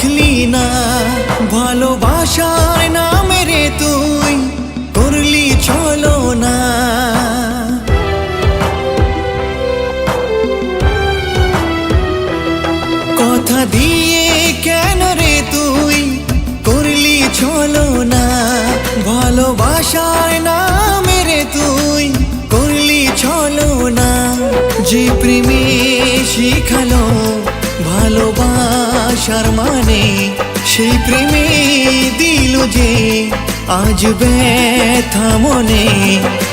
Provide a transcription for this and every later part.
বুঝলি না ভালোবাসার নামে রে তুই করলি চলো না। কথা দিয়ে কেন রে তুই করলি চলো না, ভালোবাসার নামে রে তুই করলি চলো না। যে প্রেমে শিখালো ভালোবাসার মানে, সেই প্রেমে দিল যে আজ ব্যথা মনে।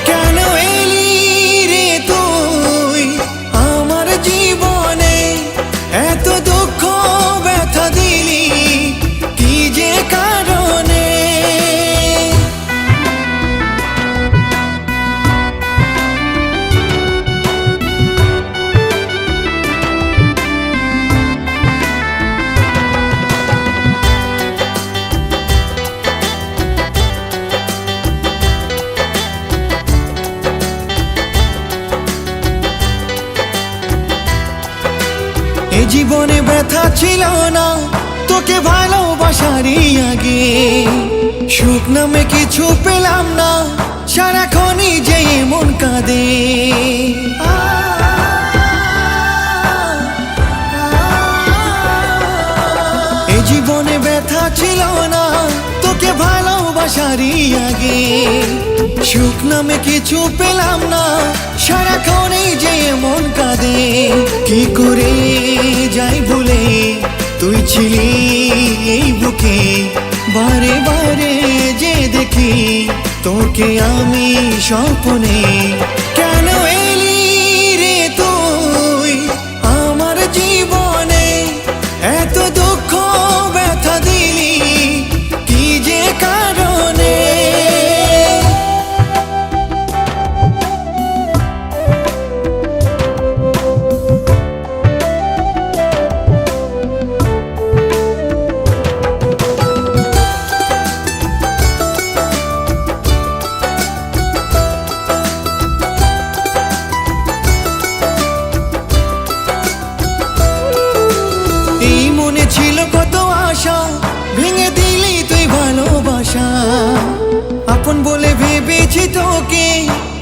কেন এলি রে তুই আমার জীবনে, এত দুঃখ ব্যথা দিলি কি যে কারণে। এ জীবনে ব্যথা ছিল না তোকে ভালোবাসারই আগে, সুখ নামে কিছু পেলাম না সারাক্ষণই যে মন কাঁদে। এ জীবনে ব্যথা ছিল না তোকে ভালোবাসারই আগে, সুখ নামে কিছু পেলাম না সারাক্ষণই যে মন কাঁদে। কি করে যাই ভুলে তুই ছিলি এই বুকে, বারে বারে যে দেখি তোকে আমি স্বপ্নে। কেন এলি রে তুই আমার জীবনে, এত দুঃখ ব্যথা দিলি কি যে কারণে। এই মনে ছিল কত আশা, ভেঙে দিলি তুই ভালোবাসা। আপন বলে ভেবেছি তোকে,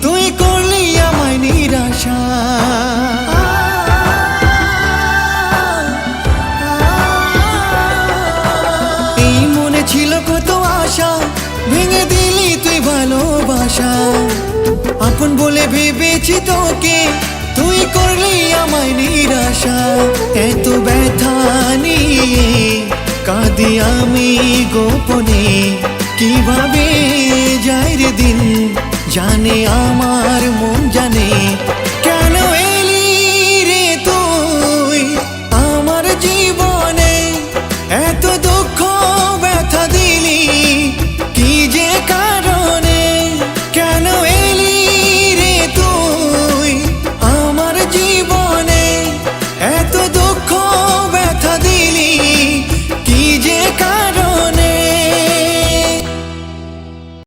তুই করলি আমায় নিরাশা। এই মনে ছিল কত আশা, ভেঙে দিলি তুই ভালোবাসা। আপন বলে ভেবেছি তোকে, তুই করলি আমায় নিরাশা। এত ব্যথা নিয়ে কাঁদি আমি গোপনে, কিভাবে যায় রে দিন জানে আমার মন জানে।